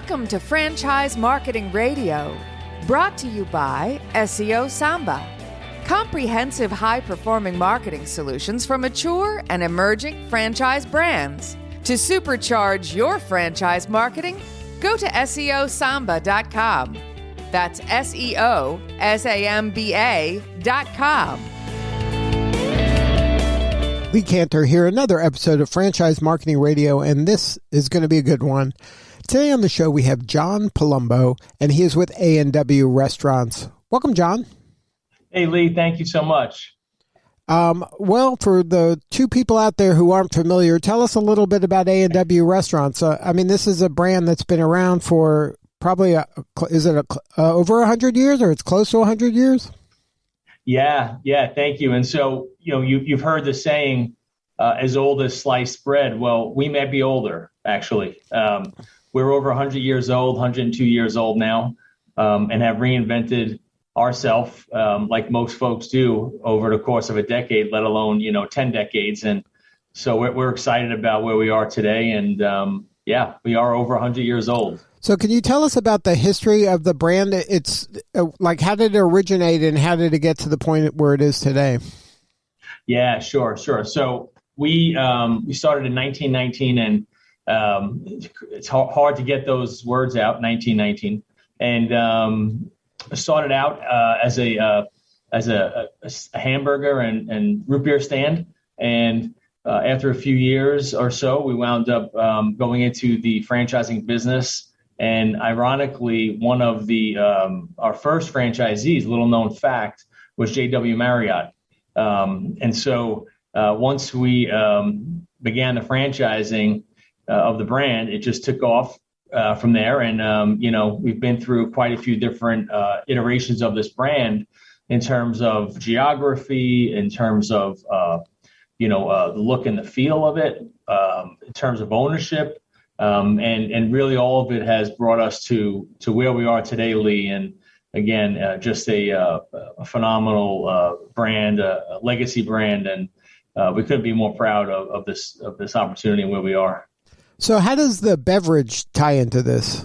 Welcome to Franchise Marketing Radio, brought to you by SeoSamba. Comprehensive high-performing marketing solutions for mature and emerging franchise brands. To supercharge your franchise marketing, go to SeoSamba.com. That's SeoSamba.com. Lee Cantor here, another episode of Franchise Marketing Radio, and this is going to be a good one. Today on the show, we have John Palumbo, and he is with A&W Restaurants. Welcome, John. Hey, Lee. Thank you so much. Well, for the two people out there who aren't familiar, tell us a little bit about A&W Restaurants. This is a brand that's been around for probably, over 100 years, or it's close to 100 years? Yeah, thank you. And so, you've heard the saying, as old as sliced bread. Well, we may be older, actually. We're over 100 years old, 102 years old now, and have reinvented ourselves, like most folks do, over the course of a decade, let alone, 10 decades. And so we're excited about where we are today. And we are over 100 years old. So can you tell us about the history of the brand? It's like, how did it originate and how did it get to the point where it is today? Yeah, sure. So we started in 1919, and it's hard to get those words out, 1919. And started out as a hamburger and root beer stand. And after a few years or so, we wound up going into the franchising business. And ironically, one of our first franchisees, little known fact, was J.W. Marriott. And so once we began the franchising of the brand, it just took off from there. And, we've been through quite a few different iterations of this brand in terms of geography, in terms of, the look and the feel of it, in terms of ownership. And really all of it has brought us to where we are today, Lee. And again, just a phenomenal brand, a legacy brand. And we couldn't be more proud of this opportunity and where we are. So how does the beverage tie into this?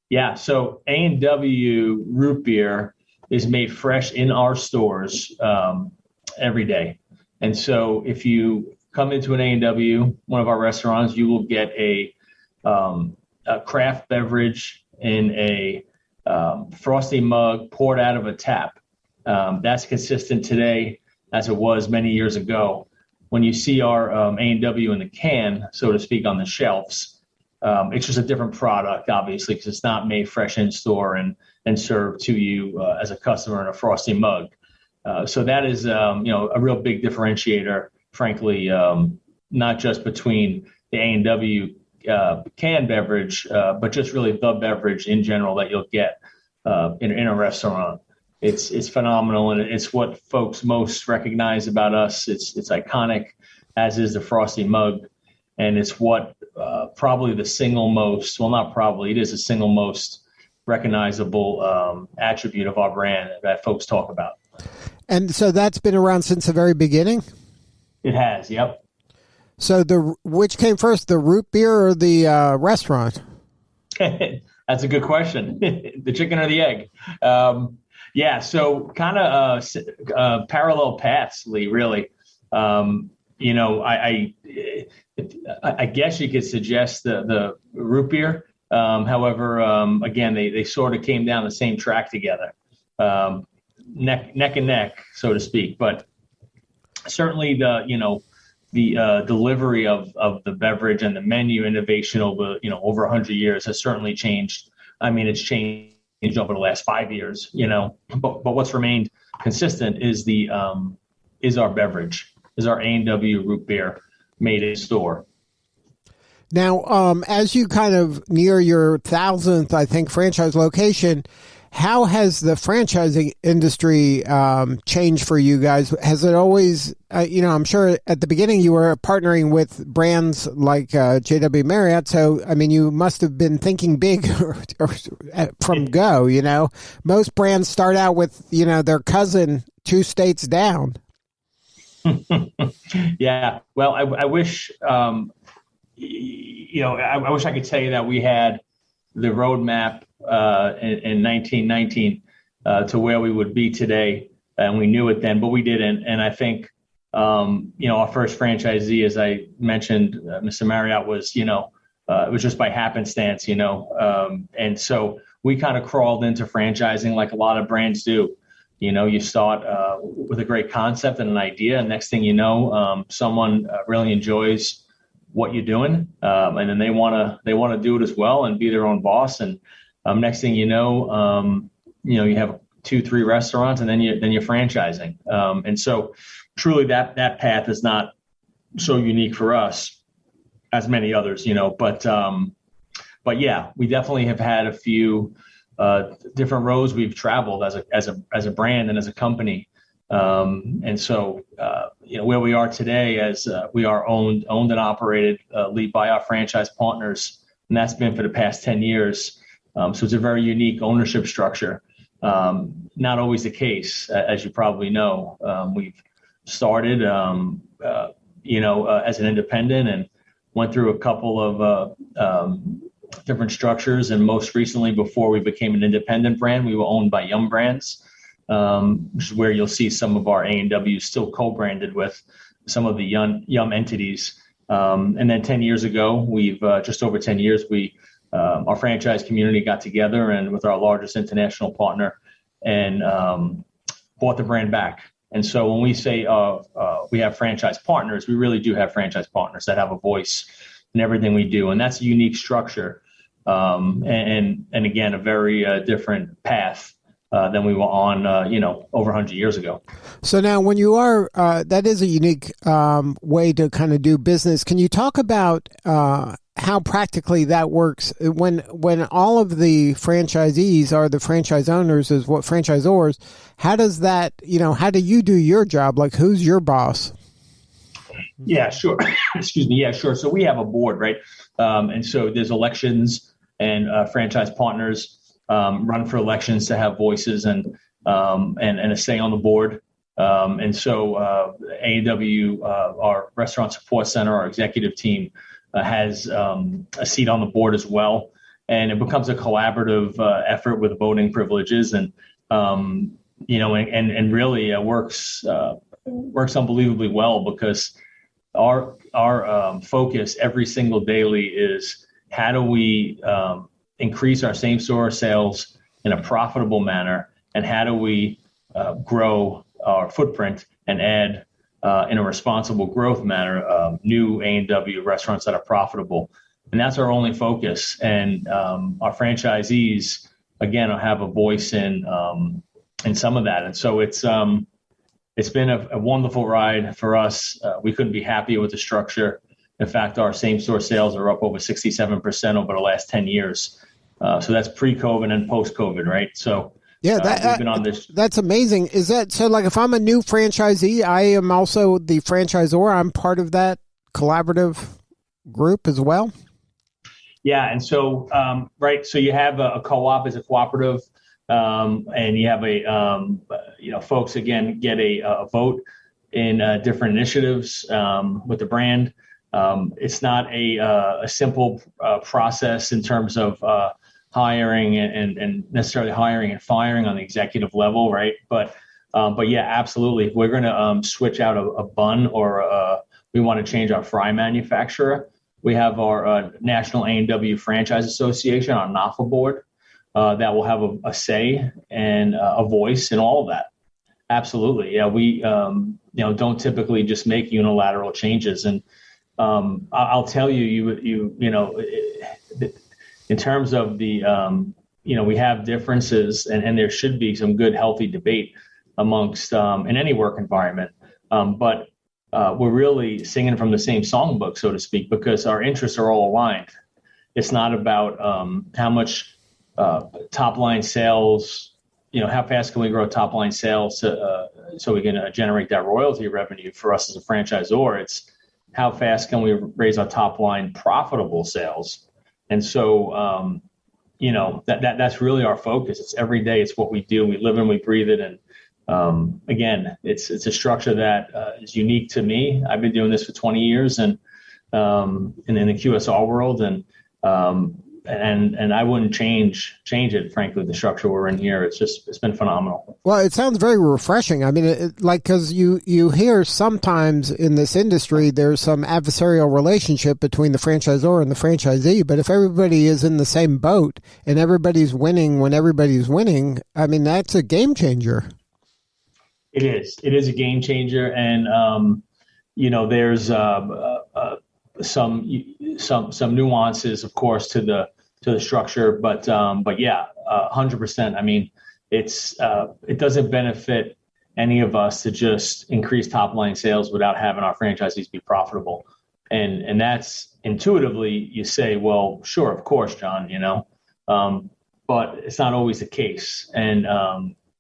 Yeah, so A&W root beer is made fresh in our stores every day. And so if you come into an A&W, one of our restaurants, you will get a craft beverage in a frosty mug poured out of a tap. That's consistent today as it was many years ago. When you see our A&W in the can, so to speak, on the shelves, it's just a different product, obviously, because it's not made fresh in store and served to you as a customer in a frosty mug. So that is, a real big differentiator, frankly, not just between the A&W canned beverage, but just really the beverage in general that you'll get in a restaurant. It's phenomenal, and it's what folks most recognize about us. It's iconic, as is the frosty mug, and it's what probably the single most, well, not probably, it is the single most recognizable attribute of our brand that folks talk about. And so that's been around since the very beginning? It has, yep. So which came first, the root beer or the restaurant? That's a good question. The chicken or the egg? Yeah, so kind of parallel paths, Lee, really. I guess you could suggest the root beer. However, again, they sort of came down the same track together, neck and neck, so to speak. But certainly the delivery of the beverage and the menu innovation over 100 years has certainly changed. I mean, it's changed over the last 5 years, but what's remained consistent is our beverage, is our A&W root beer made in store. Now, as you kind of near your 1,000th, I think, franchise location, how has the franchising industry changed for you guys? Has it always, I'm sure at the beginning you were partnering with brands like J.W. Marriott. So, you must have been thinking big from go, Most brands start out with, their cousin 2 states down. Yeah. Well, I wish, I wish I could tell you that we had the roadmap in 1919 to where we would be today, and we knew it then, but we didn't. And I think our first franchisee, as I mentioned, Mr. Marriott, was it was just by happenstance, and so we kind of crawled into franchising like a lot of brands do. You start with a great concept and an idea, and next thing you know, someone really enjoys what you're doing, and then they want to do it as well and be their own boss. And next thing you know, you have 2-3 restaurants, and then you're franchising. And so, truly, that path is not so unique for us as many others, But yeah, we definitely have had a few different roads we've traveled as a brand and as a company. And so, where we are today, as we are owned and operated lead by our franchise partners, and that's been for the past 10 years. So it's a very unique ownership structure. Not always the case, as you probably know. We've started, as an independent and went through a couple of different structures. And most recently, before we became an independent brand, we were owned by Yum Brands, which is where you'll see some of our A&W still co-branded with some of the Yum entities. And then 10 years ago, just over 10 years, our franchise community got together and with our largest international partner and bought the brand back. And so when we say we have franchise partners, we really do have franchise partners that have a voice in everything we do. And that's a unique structure. And again, a very different path than we were on, over 100 years ago. So now when you are, that is a unique way to kind of do business. Can you talk about how practically that works when all of the franchisees are the franchise owners as what franchisors? How does that, how do you do your job? Like, who's your boss? Yeah, sure. Excuse me. Yeah, sure. So we have a board, right? And so there's elections, and franchise partners run for elections to have voices and a say on the board. And so A&W, our Restaurant Support Center, our executive team, has a seat on the board as well. And it becomes a collaborative effort with voting privileges, and really works unbelievably well, because our focus every single daily is how do we increase our same store sales in a profitable manner, and how do we grow our footprint and add in a responsible growth manner new A&W restaurants that are profitable. And that's our only focus. And our franchisees, again, have a voice in some of that. And so it's been a wonderful ride for us. We couldn't be happier with the structure. In fact, our same store sales are up over 67% over the last 10 years. So that's pre-COVID and post-COVID, right? So yeah, we've been on this. That's amazing. Is that so? Like, if I'm a new franchisee, I am also the franchisor. I'm part of that collaborative group as well. Yeah, and so right, so you have a co-op as a cooperative, and you have folks again get a vote in different initiatives with the brand. It's not a simple process in terms of hiring and necessarily hiring and firing on the executive level, right? But yeah, absolutely. If we're going to switch out a bun, or we want to change our fry manufacturer, we have our National A&W Franchise Association, our NAFA board, that will have a say and a voice in all of that. Absolutely. Yeah, we don't typically just make unilateral changes. And I'll tell you, in terms of the, we have differences, and there should be some good, healthy debate amongst in any work environment. But we're really singing from the same songbook, so to speak, because our interests are all aligned. It's not about how much top line sales, how fast can we grow top line sales so we can generate that royalty revenue for us as a franchisor. It's how fast can we raise our top line profitable sales. And so, that's really our focus. It's every day. It's what we do. We live and we breathe it. And again, it's a structure that is unique to me. I've been doing this for 20 years and in the QSR world. And, Mm-hmm. I wouldn't change it, frankly. The structure we're in here, it's been phenomenal. Well, it sounds very refreshing. I mean, because you hear sometimes in this industry there's some adversarial relationship between the franchisor and the franchisee, but if everybody is in the same boat and everybody's winning when everybody's winning, I mean, that's a game changer. It is a game changer, and there's some nuances, of course, to the structure, but yeah, 100%. I mean, it doesn't benefit any of us to just increase top line sales without having our franchisees be profitable, and that's intuitively you say, well, sure, of course, John, but it's not always the case, and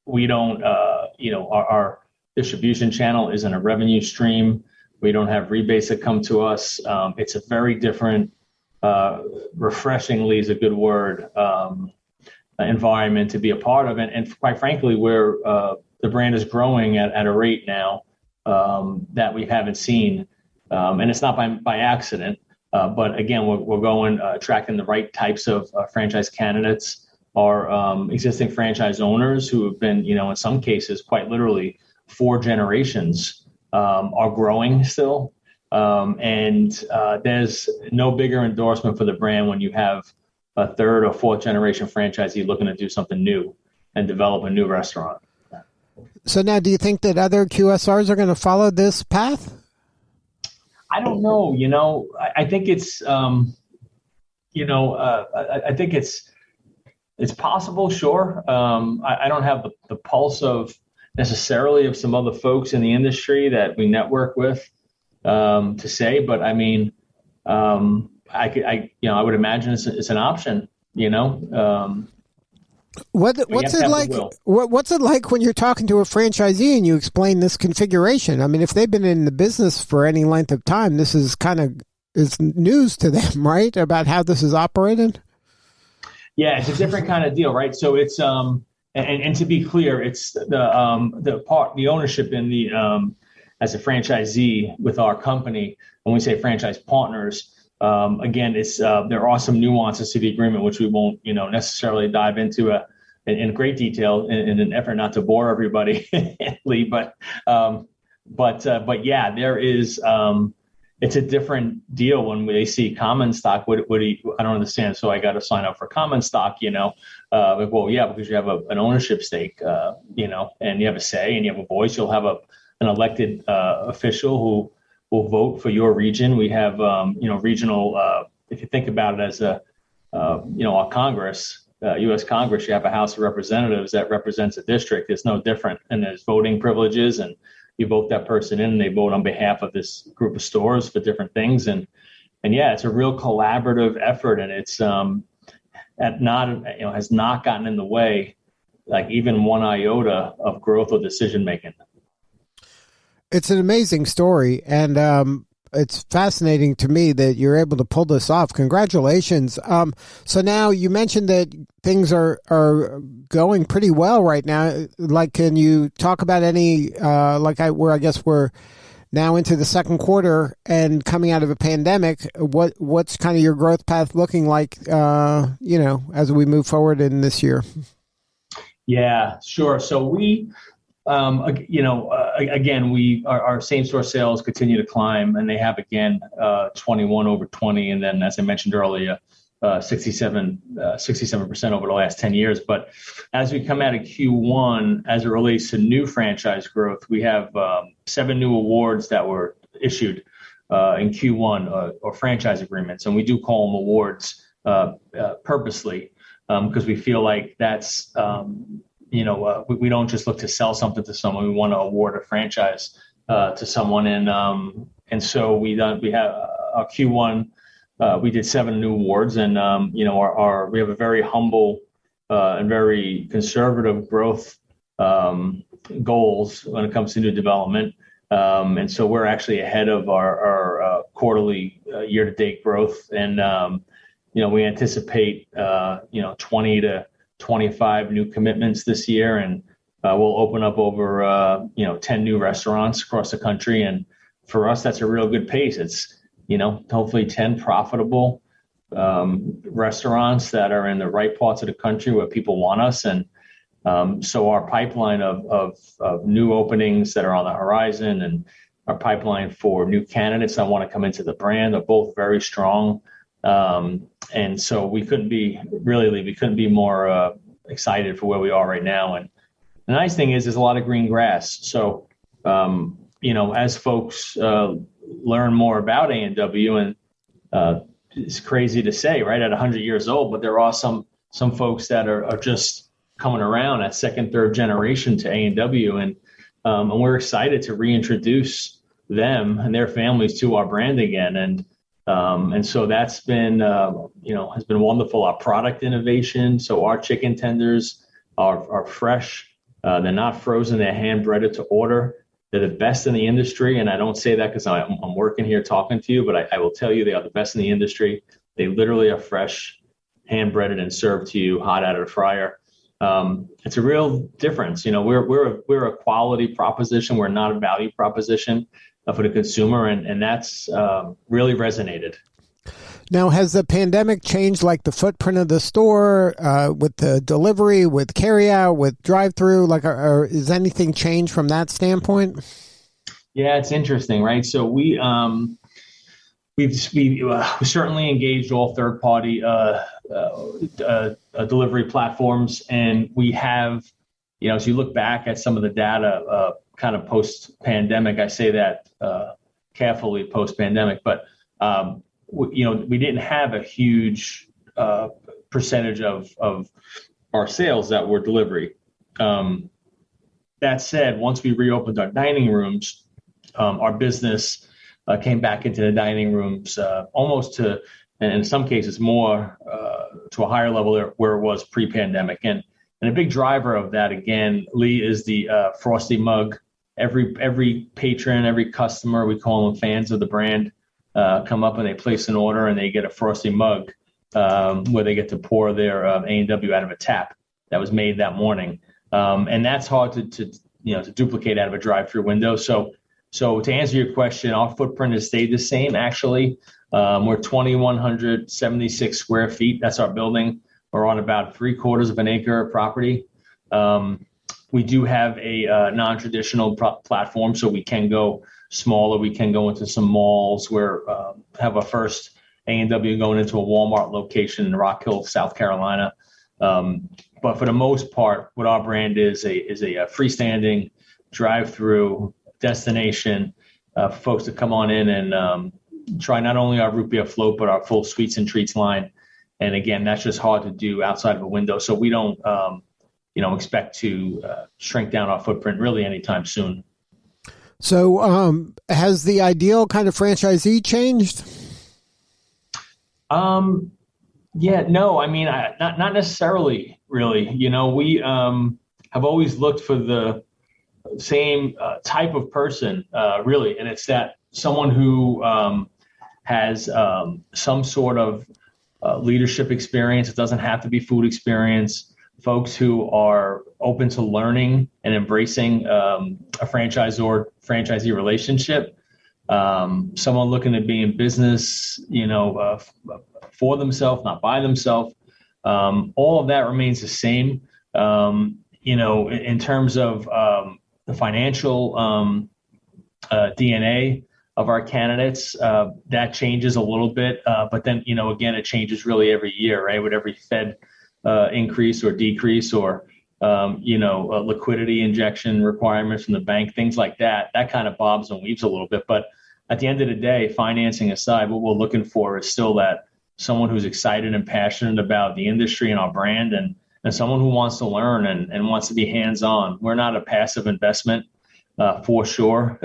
we don't, our distribution channel isn't a revenue stream. We don't have rebates that come to us. It's a very different, refreshingly is a good word, environment to be a part of. And quite frankly, where the brand is growing at a rate now that we haven't seen. And it's not by accident. But again, we're going, attracting the right types of franchise candidates. Our existing franchise owners who have been, in some cases, quite literally 4 generations, are growing still. And there's no bigger endorsement for the brand when you have a 3rd or 4th generation franchisee looking to do something new and develop a new restaurant. So now, do you think that other QSRs are going to follow this path? I don't know. I think it's, I think it's possible. Sure. I don't have the pulse of necessarily of some other folks in the industry that we network with to say, but I mean, I would imagine it's an option. What's it like? What's it like when you're talking to a franchisee and you explain this configuration? I mean, if they've been in the business for any length of time, this is is news to them, right? About how this is operated. Yeah, it's a different kind of deal, right? So it's and to be clear, it's the ownership in the as a franchisee with our company. When we say franchise partners, again, it's there are some nuances to the agreement which we won't necessarily dive into in great detail in an effort not to bore everybody, Lee. But yeah, there is. It's a different deal when they see common stock. I don't understand. So I got to sign up for common stock, well, yeah, because you have an ownership stake, and you have a say and you have a voice. You'll have an elected official who will vote for your region. We have, regional. If you think about it as our Congress, U.S. Congress, you have a House of Representatives that represents a district. It's no different, and there's voting privileges and. You vote that person in and they vote on behalf of this group of stores for different things. And yeah, it's a real collaborative effort, and it's has not gotten in the way, like even one iota of growth or decision making. It's an amazing story, and it's fascinating to me that you're able to pull this off. Congratulations. So now you mentioned that things are going pretty well right now. Like, can you talk about any, I guess we're now into the second quarter and coming out of a pandemic, what's kind of your growth path looking like, as we move forward in this year? Yeah, sure. So we, again, our same store sales continue to climb, and they have again 21 over 20, and then as I mentioned earlier, 67% over the last 10 years. But as we come out of Q1, as it relates to new franchise growth, we have 7 new awards that were issued in Q1 or franchise agreements, and we do call them awards purposely because we feel like that's. We don't just look to sell something to someone. We want to award a franchise to someone, and so we have our Q1. We did 7 new awards, and we have a very humble and very conservative growth goals when it comes to new development, and so we're actually ahead of our quarterly year-to-date growth, and we anticipate 20 to 25 new commitments this year, and we'll open up over 10 new restaurants across the country. And for us, that's a real good pace. It's hopefully 10 profitable restaurants that are in the right parts of the country where people want us. And so our pipeline of new openings that are on the horizon and our pipeline for new candidates that want to come into the brand are both very strong. And so we couldn't be more excited for where we are right now. And the nice thing is there's a lot of green grass. So, as folks learn more about A&W, and it's crazy to say, right, at 100 years old, but there are some folks that are just coming around at second, third generation to A&W, and we're excited to reintroduce them and their families to our brand again. And so that's been, has been wonderful. Our product innovation. So our chicken tenders are fresh. They're not frozen. They're hand breaded to order. They're the best in the industry. And I don't say that because I'm working here talking to you, but I will tell you they are the best in the industry. They literally are fresh, hand breaded, and served to you hot out of the fryer. It's a real difference. We're a quality proposition. We're not a value proposition for the consumer. And that's really resonated. Now, has the pandemic changed like the footprint of the store with the delivery, with carryout, with drive-through? Like, or is anything changed from that standpoint? Yeah, it's interesting, right? So we've certainly engaged all third-party delivery platforms, and we have, as you look back at some of the data, kind of post-pandemic, I say that carefully, post-pandemic, but we didn't have a huge percentage of our sales that were delivery. That said, once we reopened our dining rooms, our business came back into the dining rooms almost to, and in some cases more, to a higher level where it was pre-pandemic. And a big driver of that, again, Lee, is the Frosty mug. Every patron, every customer, we call them fans of the brand, come up and they place an order and they get a Frosty mug where they get to pour their A&W out of a tap that was made that morning. And that's hard to duplicate out of a drive-through window. So to answer your question, our footprint has stayed the same. Actually, we're 2,176 square feet. That's our building. We're on about 3/4 of an acre of property. We do have a non-traditional platform, so we can go smaller. We can go into some malls. We're have our first A&W going into a Walmart location in Rock Hill, South Carolina. But for the most part, what our brand is a freestanding drive-through destination for folks to come on in and try not only our root beer float, but our full sweets and treats line. And again, that's just hard to do outside of a window. So we don't, expect to shrink down our footprint really anytime soon. So has the ideal kind of franchisee changed? Yeah, no, I mean, not necessarily, really. We have always looked for the same type of person, really. And it's that someone who has some sort of leadership experience. It doesn't have to be food experience. Folks who are open to learning and embracing a franchisee relationship. Someone looking to be in business, for themselves, not by themselves. All of that remains the same. In terms of the financial DNA of our candidates, that changes a little bit. But then, again, it changes really every year, right? With every Fed increase or decrease or, liquidity injection requirements from the bank, things like that, that kind of bobs and weaves a little bit. But at the end of the day, financing aside, what we're looking for is still that someone who's excited and passionate about the industry and our brand and someone who wants to learn and wants to be hands-on. We're not a passive investment for sure.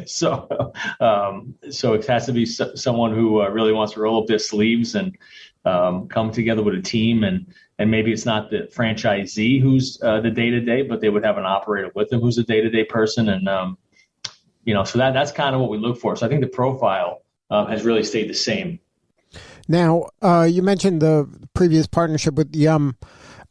So it has to be someone who really wants to roll up their sleeves and come together with a team. And maybe it's not the franchisee who's the day-to-day, but they would have an operator with them who's a day-to-day person. And, so that's kind of what we look for. So I think the profile has really stayed the same. Now, you mentioned the previous partnership with Yum.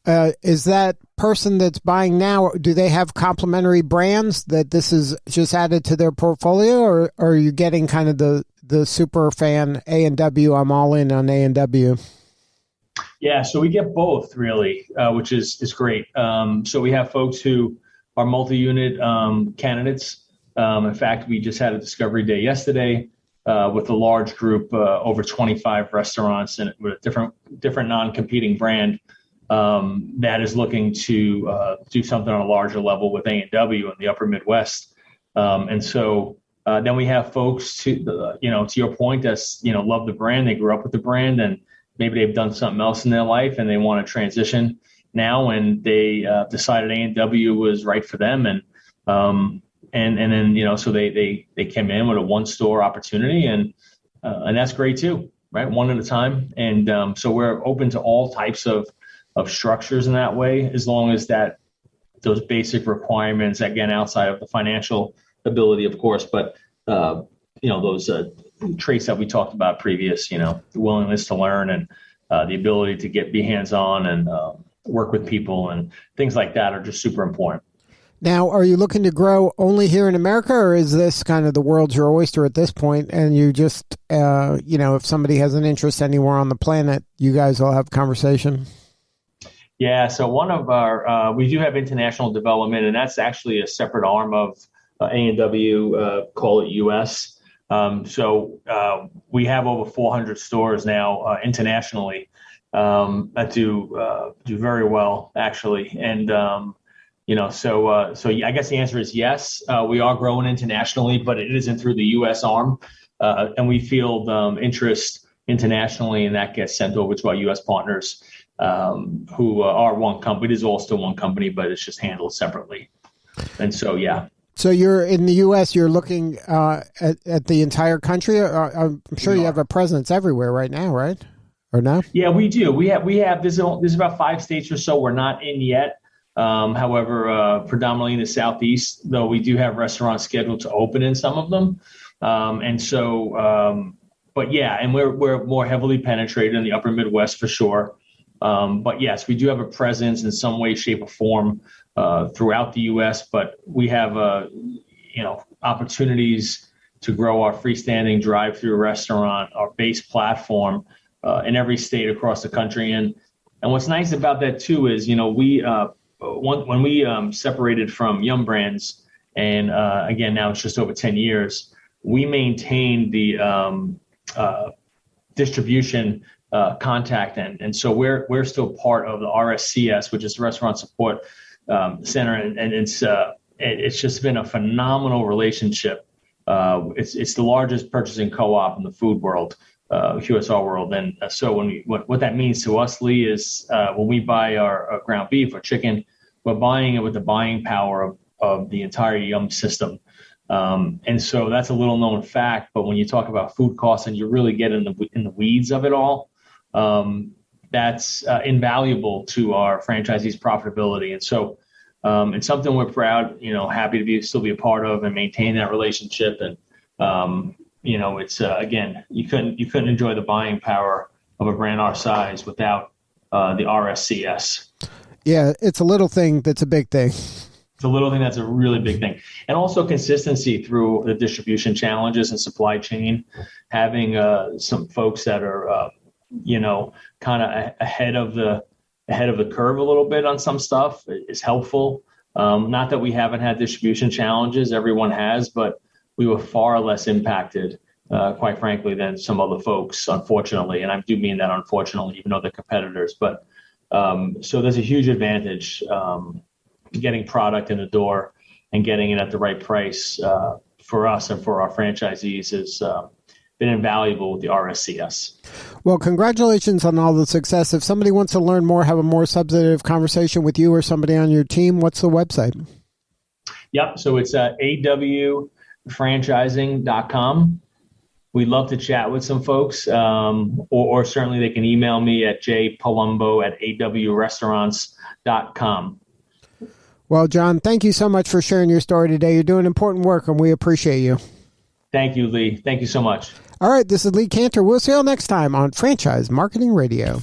Is that person that's buying now, do they have complementary brands that this is just added to their portfolio, or are you getting kind of the super fan A&W. I'm all in on A&W. Yeah, so we get both really, which is great. So we have folks who are multi-unit candidates. In fact, we just had a discovery day yesterday with a large group, over 25 restaurants, and with a different non-competing brand that is looking to do something on a larger level with A&W in the Upper Midwest. And so then we have folks to your point, that's love the brand, they grew up with the brand, and maybe they've done something else in their life and they want to transition now, and they decided A&W was right for them, and then so they came in with a one store opportunity, and that's great too, right? One at a time, and so we're open to all types of structures in that way, as long as that those basic requirements, again, outside of the financial ability, of course, but those traits that we talked about previous, the willingness to learn and the ability to be hands-on and work with people and things like that are just super important. Now, are you looking to grow only here in America, or is this kind of the world's your oyster at this point, and you just, if somebody has an interest anywhere on the planet, you guys will have conversation? Yeah, so one of our, we do have international development, and that's actually a separate arm of A&W, call it US. So we have over 400 stores now internationally that do very well, actually. And, so I guess the answer is yes, we are growing internationally, but it isn't through the US arm. And we field interest internationally, and that gets sent over to our US partners who are one company. It is all still one company, but it's just handled separately. And so, yeah. So you're in the U.S., you're looking at the entire country? I'm sure you have a presence everywhere right now, right? Or no? Yeah, we do. We have there's about 5 states or so we're not in yet. However, predominantly in the Southeast, though we do have restaurants scheduled to open in some of them. But yeah, and we're more heavily penetrated in the Upper Midwest for sure. But yes, we do have a presence in some way, shape, or form throughout the U.S., but we have opportunities to grow our freestanding drive-through restaurant, our base platform in every state across the country. And what's nice about that too is we when we separated from Yum Brands, and again now it's just over 10 years, we maintained the distribution contact, and so we're still part of the RSCS, which is the Restaurant Support Center, and it's just been a phenomenal relationship. It's the largest purchasing co-op in the food world, QSR world, and so what that means to us, Lee, is when we buy our ground beef or chicken, we're buying it with the buying power of the entire Yum system. And so that's a little known fact, but when you talk about food costs and you really get in the weeds of it all, that's invaluable to our franchisees' profitability. And so it's something we're proud, happy to still be a part of and maintain that relationship. And, it's, again, you couldn't enjoy the buying power of a brand our size without the RSCS. Yeah, it's a little thing that's a big thing. It's a little thing that's a really big thing. And also consistency through the distribution challenges and supply chain, having some folks that are, kind of ahead of the curve a little bit on some stuff is helpful. Not that we haven't had distribution challenges, everyone has, but we were far less impacted, quite frankly, than some other folks, unfortunately. And I do mean that unfortunately, even though they're competitors. But so there's a huge advantage getting product in the door and getting it at the right price for us and for our franchisees has been invaluable with the RSCS. Well, congratulations on all the success. If somebody wants to learn more, have a more substantive conversation with you or somebody on your team, what's the website? Yep. So it's awfranchising.com. We'd love to chat with some folks, or certainly they can email me at jpalumbo@awrestaurants.com. Well, John, thank you so much for sharing your story today. You're doing important work, and we appreciate you. Thank you, Lee. Thank you so much. All right, this is Lee Cantor. We'll see you all next time on Franchise Marketing Radio.